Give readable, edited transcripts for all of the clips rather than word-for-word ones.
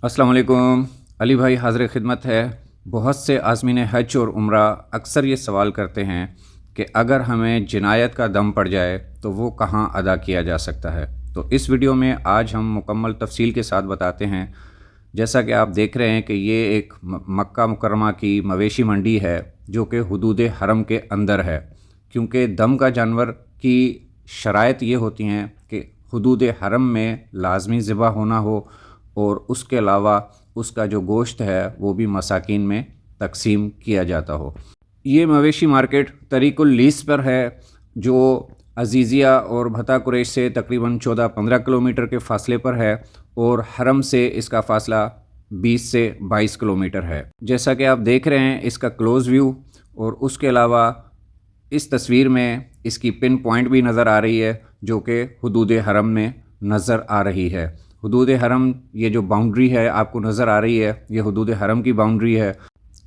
अस्सलाम वालेकुम। अली भाई हाज़िर खिदमत है। बहुत से आज़मीन हज और उम्रा अक्सर ये सवाल करते हैं कि अगर हमें जिनायत का दम पड़ जाए तो वो कहाँ अदा किया जा सकता है। तो इस वीडियो में आज हम मुकम्मल तफसील के साथ बताते हैं। जैसा कि आप देख रहे हैं कि ये एक मक्का मुकरमा की मवेशी मंडी है जो कि हुदूद हरम के अंदर है, क्योंकि दम का जानवर की शराइत ये होती हैं कि हुदूद हरम में लाजमी ज़िबा होना हो और उसके अलावा उसका जो गोश्त है वो भी मसाकीन में तकसीम किया जाता हो। ये मवेशी मार्केट तरीकुल लीस पर है जो अजीज़िया और भता कुरैश से तकरीबन 14-15 किलोमीटर के फ़ासले पर है और हरम से इसका फ़ासला 20 से 22 किलोमीटर है। जैसा कि आप देख रहे हैं इसका क्लोज़ व्यू, और उसके अलावा इस तस्वीर में इसकी पिन पॉइंट भी नज़र आ रही है जो कि हुदूद हरम में नज़र आ रही है। हुदूद हरम, ये जो बाउंड्री है आपको नज़र आ रही है, ये हुदूद हरम की बाउंड्री है।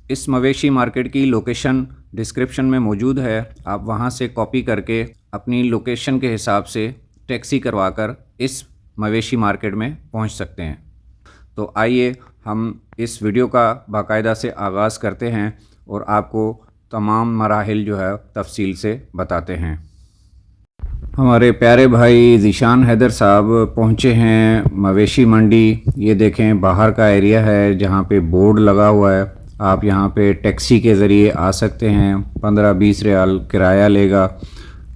इस मवेशी मार्केट की लोकेशन डिस्क्रिप्शन में मौजूद है, आप वहां से कॉपी करके अपनी लोकेशन के हिसाब से टैक्सी करवाकर इस मवेशी मार्केट में पहुंच सकते हैं। तो आइए हम इस वीडियो का बाकायदा से आगाज़ करते हैं और आपको तमाम मराहिल जो है तफसील से बताते हैं। हमारे प्यारे भाई ज़ीशान हैदर साहब पहुँचे हैं मवेशी मंडी। ये देखें बाहर का एरिया है जहाँ पे बोर्ड लगा हुआ है। आप यहाँ पे टैक्सी के ज़रिए आ सकते हैं, 15-20 रियाल किराया लेगा।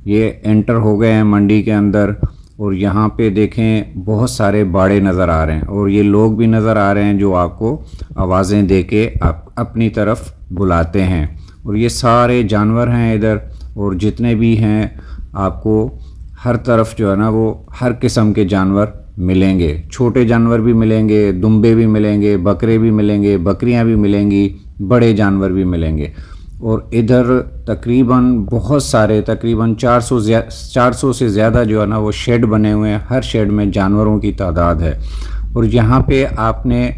ये एंटर हो गए हैं मंडी के अंदर और यहाँ पे देखें बहुत सारे बाड़े नज़र आ रहे हैं और ये लोग भी नज़र आ रहे हैं जो आपको आवाज़ें दे के आप अपनी तरफ बुलाते हैं। और ये सारे जानवर हैं इधर, और जितने भी हैं आपको हर तरफ जो है ना वो हर किस्म के जानवर मिलेंगे। छोटे जानवर भी मिलेंगे, दुम्बे भी मिलेंगे, बकरे भी मिलेंगे, बकरियां भी मिलेंगी, बड़े जानवर भी मिलेंगे। और इधर तकरीबन बहुत सारे तकरीबन 400 से ज़्यादा जो है ना वो शेड बने हुए हैं। हर शेड में जानवरों की तादाद है। और यहाँ पे आपने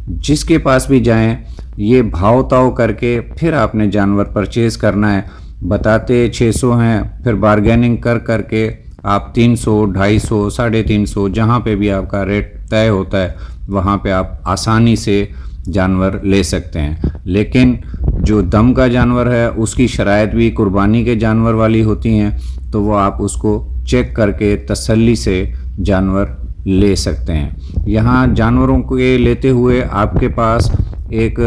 जिसके पास भी जाएं ये भाव ताव करके फिर आपने जानवर परचेज़ करना है। बताते 600 हैं, फिर बारगेनिंग कर करके आप 300, 250, 350 जहाँ पे भी आपका रेट तय होता है वहाँ पे आप आसानी से जानवर ले सकते हैं। लेकिन जो दम का जानवर है उसकी शराइत भी कुर्बानी के जानवर वाली होती हैं, तो वो आप उसको चेक करके तसल्ली से जानवर ले सकते हैं। यहाँ जानवरों को लेते हुए आपके पास एक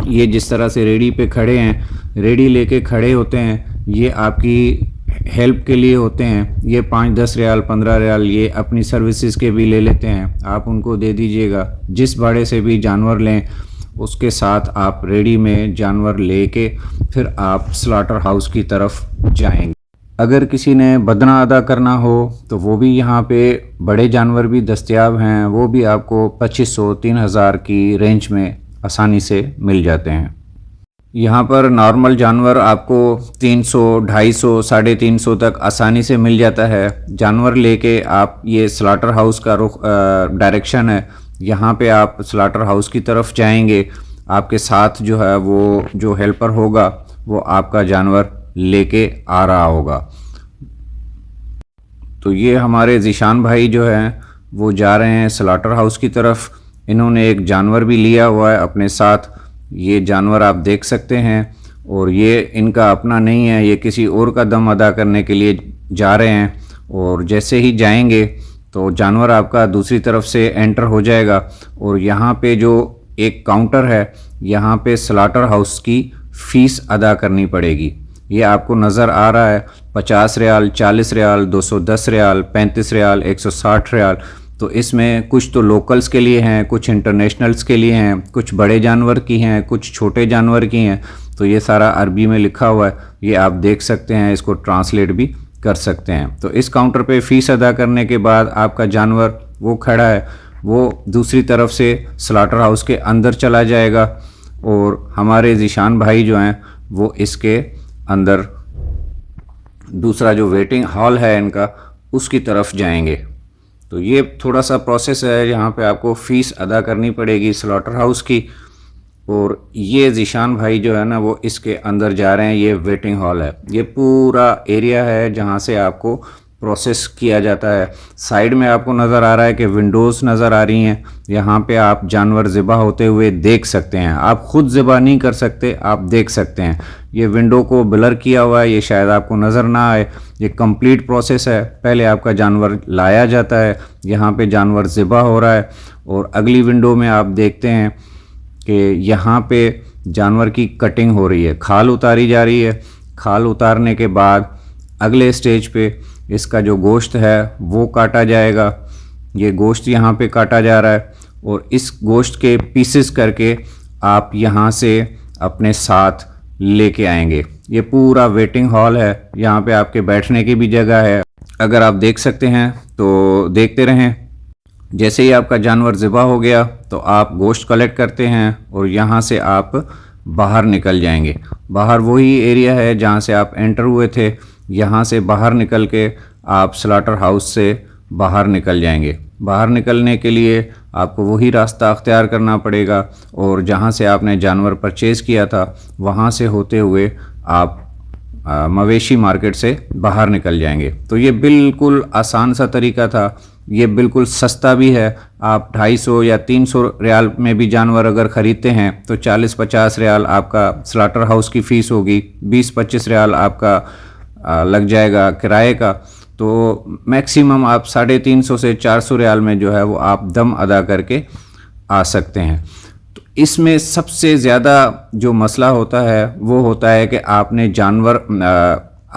ये जिस तरह से रेडी पे खड़े हैं, रेडी लेके खड़े होते हैं, ये आपकी हेल्प के लिए होते हैं। ये 5-10 रियाल 15 रियाल ये अपनी सर्विसेज के भी ले लेते हैं, आप उनको दे दीजिएगा। जिस भाड़े से भी जानवर लें उसके साथ आप रेडी में जानवर लेके फिर आप स्लॉटर हाउस की तरफ जाएंगे। अगर किसी ने बदना अदा करना हो तो वो भी यहाँ पे बड़े जानवर भी दस्तयाब हैं, वो भी आपको 2500-3000 की रेंज में आसानी से मिल जाते हैं। यहाँ पर नॉर्मल जानवर आपको 300, 250, 350 तक आसानी से मिल जाता है। जानवर लेके आप ये स्लॉटर हाउस का रुख डायरेक्शन है, यहाँ पे आप स्लॉटर हाउस की तरफ जाएंगे। आपके साथ जो है वो जो हेल्पर होगा वो आपका जानवर लेके आ रहा होगा। तो ये हमारे ज़ीशान भाई जो हैं वो जा रहे हैं स्लॉटर हाउस की तरफ। इन्होंने एक जानवर भी लिया हुआ है अपने साथ, ये जानवर आप देख सकते हैं। और ये इनका अपना नहीं है, ये किसी और का दम अदा करने के लिए जा रहे हैं। और जैसे ही जाएंगे तो जानवर आपका दूसरी तरफ से एंटर हो जाएगा। और यहाँ पे जो एक काउंटर है, यहाँ पे स्लॉटर हाउस की फ़ीस अदा करनी पड़ेगी। ये आपको नज़र आ रहा है 50 रियाल, 40 रियाल, 210 रियाल, 35 रियाल, 160 रियाल। तो इसमें कुछ तो लोकल्स के लिए हैं, कुछ इंटरनेशनल्स के लिए हैं, कुछ बड़े जानवर की हैं, कुछ छोटे जानवर की हैं। तो ये सारा अरबी में लिखा हुआ है, ये आप देख सकते हैं, इसको ट्रांसलेट भी कर सकते हैं। तो इस काउंटर पे फ़ीस अदा करने के बाद आपका जानवर वो खड़ा है, वो दूसरी तरफ से स्लॉटर हाउस के अंदर चला जाएगा और हमारे ज़ीशान भाई जो हैं वो इसके अंदर दूसरा जो वेटिंग हॉल है इनका उसकी तरफ जाएंगे। तो ये थोड़ा सा प्रोसेस है, यहाँ पे आपको फ़ीस अदा करनी पड़ेगी स्लॉटर हाउस की। और ये ज़ीशान भाई जो है ना वो इसके अंदर जा रहे हैं। ये वेटिंग हॉल है, ये पूरा एरिया है जहाँ से आपको प्रोसेस किया जाता है। साइड में आपको नज़र आ रहा है कि विंडोज़ नज़र आ रही हैं, यहाँ पे आप जानवर ज़िबा होते हुए देख सकते हैं। आप ख़ुद ज़िबा नहीं कर सकते, आप देख सकते हैं। ये विंडो को ब्लर किया हुआ है, ये शायद आपको नज़र ना आए। ये कंप्लीट प्रोसेस है। पहले आपका जानवर लाया जाता है, यहाँ पे जानवर ज़िबा हो रहा है, और अगली विंडो में आप देखते हैं कि यहाँ पे जानवर की कटिंग हो रही है, खाल उतारी जा रही है। खाल उतारने के बाद अगले स्टेज पे इसका जो गोश्त है वो काटा जाएगा। ये गोश्त यहाँ पे काटा जा रहा है, और इस गोश्त के पीसेस करके आप यहाँ से अपने साथ लेके आएंगे। ये पूरा वेटिंग हॉल है, यहाँ पे आपके बैठने की भी जगह है। अगर आप देख सकते हैं तो देखते रहें। जैसे ही आपका जानवर ज़िबा हो गया तो आप गोश्त कलेक्ट करते हैं और यहाँ से आप बाहर निकल जाएंगे। बाहर वही एरिया है जहाँ से आप एंटर हुए थे। यहाँ से बाहर निकल के आप स्लॉटर हाउस से बाहर निकल जाएंगे। बाहर निकलने के लिए आपको वही रास्ता अख्तियार करना पड़ेगा, और जहाँ से आपने जानवर परचेज़ किया था वहाँ से होते हुए आप मवेशी मार्केट से बाहर निकल जाएंगे। तो ये बिल्कुल आसान सा तरीका था, ये बिल्कुल सस्ता भी है। आप 250 या 300 रियाल में भी जानवर अगर ख़रीदते हैं तो 40-50 रियाल आपका स्लॉटर हाउस की फ़ीस होगी, 20-25 रियाल आपका लग जाएगा किराए का। तो मैक्सिमम आप 350 से 400 रियाल में जो है वो आप दम अदा करके आ सकते हैं। तो इसमें सबसे ज़्यादा जो मसला होता है वो होता है कि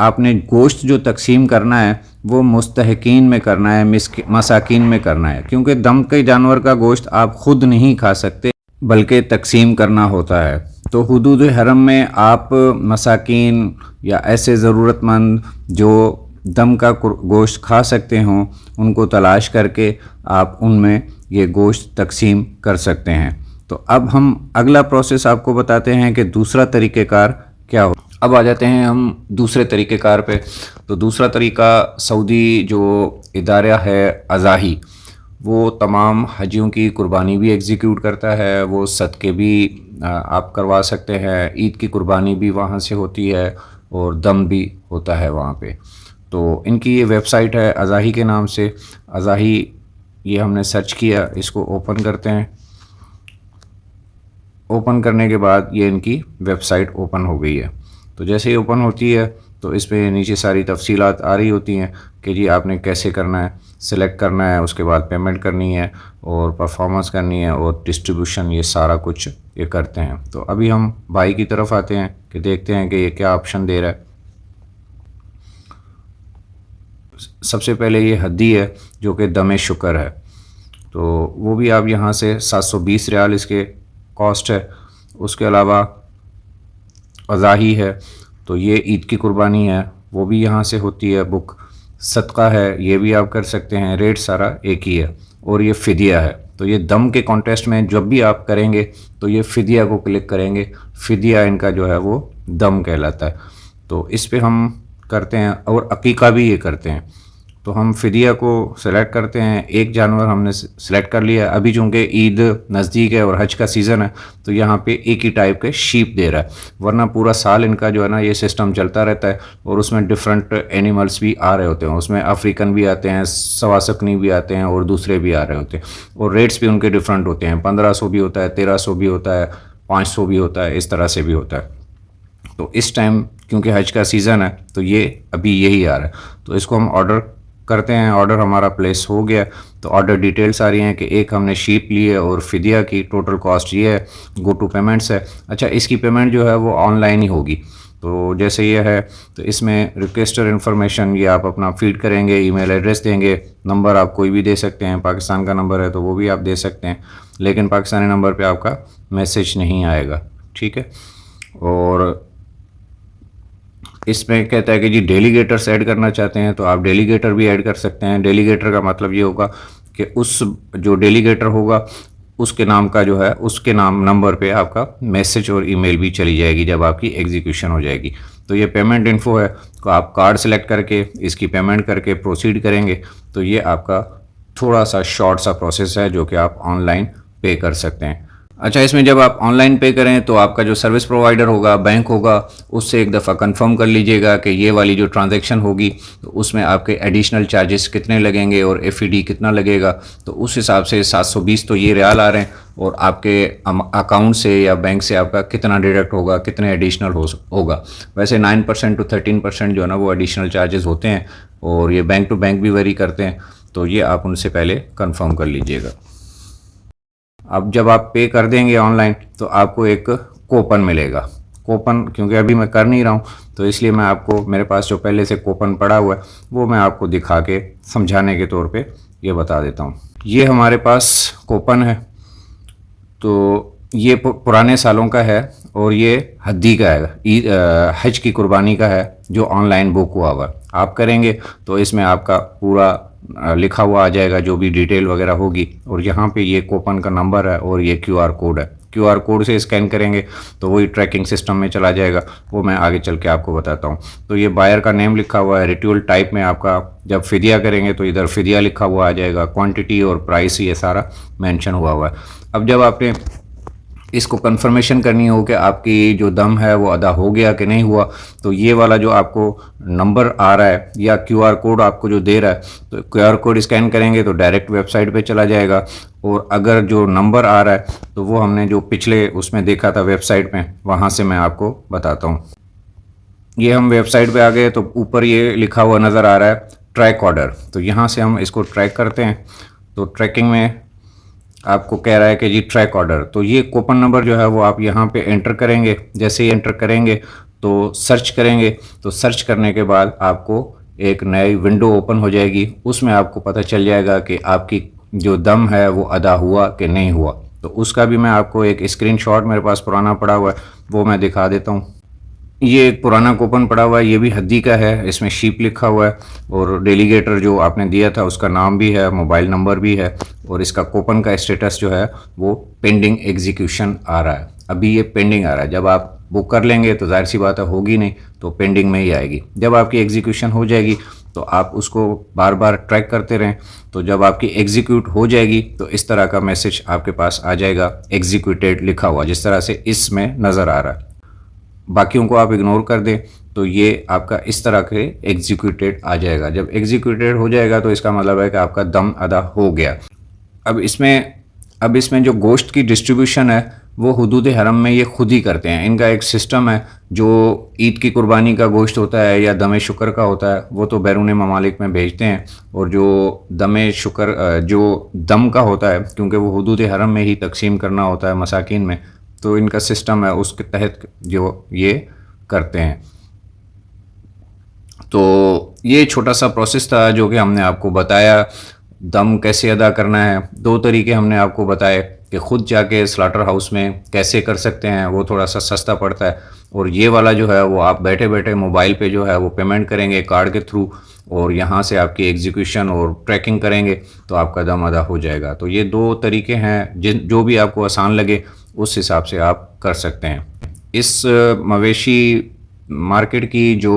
आपने गोश्त जो तकसीम करना है वो मुस्तहकीन में करना है, मसाकीन में करना है, क्योंकि दम के जानवर का गोश्त आप ख़ुद नहीं खा सकते बल्कि तकसीम करना होता है। तो हुदूद हरम में आप मसाकीन या ऐसे ज़रूरतमंद जो दम का गोश्त खा सकते हों उनको तलाश करके आप उनमें ये गोश्त तकसीम कर सकते हैं। तो अब हम अगला प्रोसेस आपको बताते हैं कि दूसरा तरीक़ेकार क्या हो। अब आ जाते हैं हम दूसरे तरीक़ेकार पे। तो दूसरा तरीका सऊदी जो इदारा है अज़ाही, वो तमाम हजियों की कुर्बानी भी एग्जीक्यूट करता है, वो सदक़े भी आप करवा सकते हैं, ईद की कुर्बानी भी वहाँ से होती है और दम भी होता है वहाँ पे। तो इनकी ये वेबसाइट है अज़ाही के नाम से। अज़ाही ये हमने सर्च किया, इसको ओपन करते हैं। ओपन करने के बाद ये इनकी वेबसाइट ओपन हो गई है। तो जैसे ही ओपन होती है तो इस पे नीचे सारी तफसीलात आ रही होती हैं कि जी आपने कैसे करना है, सिलेक्ट करना है, उसके बाद पेमेंट करनी है और परफॉर्मेंस करनी है और डिस्ट्रीब्यूशन, ये सारा कुछ ये करते हैं। तो अभी हम बाई की तरफ आते हैं कि देखते हैं कि ये क्या ऑप्शन दे रहा है। सबसे पहले ये हद्दी है जो कि दमे शुक्र है, तो वो भी आप यहाँ से 720 रियाल इसके कॉस्ट है। उसके अलावा अज़ाही है, तो ये ईद की कुर्बानी है, वो भी यहाँ से होती है बुक। सदका है, ये भी आप कर सकते हैं, रेट सारा एक ही है। और ये फ़िदिया है, तो ये दम के कॉन्टेस्ट में जब भी आप करेंगे तो ये फ़िदिया को क्लिक करेंगे। फ़िदिया इनका जो है वो दम कहलाता है। तो इस पे हम करते हैं, और अकीका भी ये करते हैं। तो हम फ़िदिया को सेलेक्ट करते हैं। एक जानवर हमने सेलेक्ट कर लिया। अभी चूँकि ईद नज़दीक है और हज का सीज़न है तो यहाँ पे एक ही टाइप के शीप दे रहा है, वरना पूरा साल इनका जो है ना ये सिस्टम चलता रहता है और उसमें डिफरेंट एनिमल्स भी आ रहे होते हैं। उसमें अफ्रीकन भी आते हैं, सवासकनी भी आते हैं और दूसरे भी आ रहे होते हैं, और रेट्स भी उनके डिफरेंट होते हैं। 1500 भी होता है, 1300 भी होता है, 500 भी होता है, इस तरह से भी होता है। तो इस टाइम क्योंकि हज का सीज़न है तो ये अभी यही आ रहा है, तो इसको हम ऑर्डर करते हैं। ऑर्डर हमारा प्लेस हो गया, तो ऑर्डर डिटेल्स आ रही हैं कि एक हमने शीप ली है और फ़िदिया की टोटल कॉस्ट ये है। गो टू पेमेंट्स है। अच्छा, इसकी पेमेंट जो है वो ऑनलाइन ही होगी। तो जैसे ये है तो इसमें रिक्वेस्टर इन्फॉर्मेशन ये आप अपना फीड करेंगे, ईमेल एड्रेस देंगे, नंबर आप कोई भी दे सकते हैं। पाकिस्तान का नंबर है तो वो भी आप दे सकते हैं, लेकिन पाकिस्तानी नंबर पे आपका मैसेज नहीं आएगा, ठीक है। और इसमें कहता है कि जी डेलीगेटर्स ऐड करना चाहते हैं तो आप डेलीगेटर भी ऐड कर सकते हैं। डेलीगेटर का मतलब ये होगा कि उस जो डेलीगेटर होगा उसके नाम का जो है उसके नाम नंबर पे आपका मैसेज और ईमेल भी चली जाएगी जब आपकी एग्जीक्यूशन हो जाएगी। तो ये पेमेंट इन्फो है, तो आप कार्ड सेलेक्ट करके इसकी पेमेंट करके प्रोसीड करेंगे। तो ये आपका थोड़ा सा शॉर्ट सा प्रोसेस है जो कि आप ऑनलाइन पे कर सकते हैं। अच्छा, इसमें जब आप ऑनलाइन पे करें तो आपका जो सर्विस प्रोवाइडर होगा, बैंक होगा, उससे एक दफ़ा कंफर्म कर लीजिएगा कि ये वाली जो ट्रांजैक्शन होगी तो उसमें आपके एडिशनल चार्जेस कितने लगेंगे और एफईडी कितना लगेगा। तो उस हिसाब से 720 तो ये रियाल आ रहे हैं और आपके अकाउंट से या बैंक से आपका कितना डिडक्ट होगा, कितने एडिशनल होगा। वैसे 9% to 13% जो है ना वो एडिशनल चार्जेस होते हैं और ये बैंक टू बैंक भी वेरी करते हैं, तो ये आप उनसे पहले कंफर्म कर लीजिएगा। अब जब आप पे कर देंगे ऑनलाइन तो आपको एक कूपन मिलेगा। कूपन क्योंकि अभी मैं कर नहीं रहा हूँ तो इसलिए मैं आपको, मेरे पास जो पहले से कूपन पड़ा हुआ है वो मैं आपको दिखा के समझाने के तौर पे ये बता देता हूँ। ये हमारे पास कूपन है, तो ये पुराने सालों का है और ये हद्दी का है, हज की कुर्बानी का है जो ऑनलाइन बुक हुआ आप करेंगे तो इसमें आपका पूरा लिखा हुआ आ जाएगा जो भी डिटेल वगैरह होगी। और यहाँ पे ये कूपन का नंबर है और ये क्यूआर कोड है। क्यूआर कोड से स्कैन करेंगे तो वही ट्रैकिंग सिस्टम में चला जाएगा, वो मैं आगे चल के आपको बताता हूँ। तो ये बायर का नेम लिखा हुआ है, रिट्यूल टाइप में आपका जब फिदिया करेंगे तो इधर फिदिया लिखा हुआ आ जाएगा, क्वांटिटी और प्राइस ये सारा मेंशन हुआ है। अब जब आपने इसको कंफर्मेशन करनी हो कि आपकी जो दम है वो अदा हो गया कि नहीं हुआ, तो ये वाला जो आपको नंबर आ रहा है या क्यूआर कोड आपको जो दे रहा है, तो क्यूआर कोड स्कैन करेंगे तो डायरेक्ट वेबसाइट पे चला जाएगा। और अगर जो नंबर आ रहा है तो वो हमने जो पिछले उसमें देखा था वेबसाइट में, वहाँ से मैं आपको बताता हूँ। ये हम वेबसाइट पे आ गए तो ऊपर ये लिखा हुआ नज़र आ रहा है ट्रैक ऑर्डर, तो यहाँ से हम इसको ट्रैक करते हैं। तो ट्रैकिंग में आपको कह रहा है कि जी ट्रैक ऑर्डर, तो ये कूपन नंबर जो है वो आप यहाँ पे एंटर करेंगे। जैसे ही एंटर करेंगे तो सर्च करेंगे, तो सर्च करने के बाद आपको एक नई विंडो ओपन हो जाएगी, उसमें आपको पता चल जाएगा कि आपकी जो दम है वो अदा हुआ कि नहीं हुआ। तो उसका भी मैं आपको एक स्क्रीनशॉट मेरे पास पुराना पड़ा हुआ है वो मैं दिखा देता हूँ। ये एक पुराना कूपन पड़ा हुआ है, ये भी हद्दी का है, इसमें शीप लिखा हुआ है और डेलीगेटर जो आपने दिया था उसका नाम भी है, मोबाइल नंबर भी है और इसका कूपन का स्टेटस जो है वो पेंडिंग एग्जीक्यूशन आ रहा है। अभी ये पेंडिंग आ रहा है, जब आप बुक कर लेंगे तो जाहिर सी बात है होगी नहीं, तो पेंडिंग में ही आएगी। जब आपकी एग्जीक्यूशन हो जाएगी तो आप उसको बार बार ट्रैक करते रहें, तो जब आपकी एग्जीक्यूट हो जाएगी तो इस तरह का मैसेज आपके पास आ जाएगा, एग्जीक्यूटेड लिखा हुआ, जिस तरह से इसमें नज़र आ रहा है। बाकियों को आप इग्नोर कर दें तो ये आपका इस तरह के एग्जीक्यूटेड आ जाएगा। जब एग्जीक्यूटेड हो जाएगा तो इसका मतलब है कि आपका दम अदा हो गया। अब इसमें जो गोश्त की डिस्ट्रीब्यूशन है वो हुदूद हरम में ये खुद ही करते हैं। इनका एक सिस्टम है, जो ईद की कुर्बानी का गोश्त होता है या दम शुक्र का होता है वो तो बैरून ममालिक में भेजते हैं, और जो दम शुक्र जो दम का होता है क्योंकि वो हुदूद हरम में ही तकसीम करना होता है मसाकिन में, तो इनका सिस्टम है उसके तहत जो ये करते हैं। तो ये छोटा सा प्रोसेस था जो कि हमने आपको बताया। दम कैसे अदा करना है, दो तरीके हमने आपको बताए कि ख़ुद जाके स्लाटर हाउस में कैसे कर सकते हैं, वो थोड़ा सा सस्ता पड़ता है, और ये वाला जो है वो आप बैठे बैठे मोबाइल पे जो है वो पेमेंट करेंगे कार्ड के थ्रू, और यहाँ से आपकी एग्जीक्यूशन और ट्रैकिंग करेंगे तो आपका दम अदा हो जाएगा। तो ये दो तरीके हैं, जो भी आपको आसान लगे उस हिसाब से आप कर सकते हैं। इस मवेशी मार्केट की जो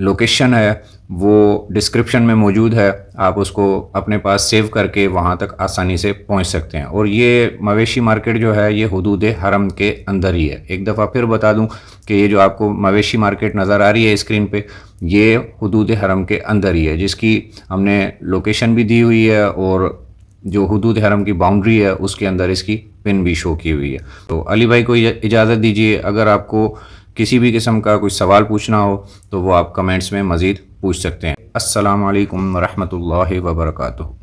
लोकेशन है वो डिस्क्रिप्शन में मौजूद है, आप उसको अपने पास सेव करके वहाँ तक आसानी से पहुँच सकते हैं। और ये मवेशी मार्केट जो है ये हुदूद हरम के अंदर ही है। एक दफ़ा फिर बता दूं कि ये जो आपको मवेशी मार्केट नज़र आ रही है स्क्रीन पे, ये हुदूद हरम के अंदर ही है, जिसकी हमने लोकेशन भी दी हुई है और जो हुदूद हरम की बाउंड्री है उसके अंदर इसकी पिन भी शो की हुई है। तो अली भाई को इजाज़त दीजिए। अगर आपको किसी भी किस्म का कोई सवाल पूछना हो तो वो आप कमेंट्स में मज़ीद पूछ सकते हैं। अस्सलामु अलैकुम रहमतुल्लाहि व बरकातुहू।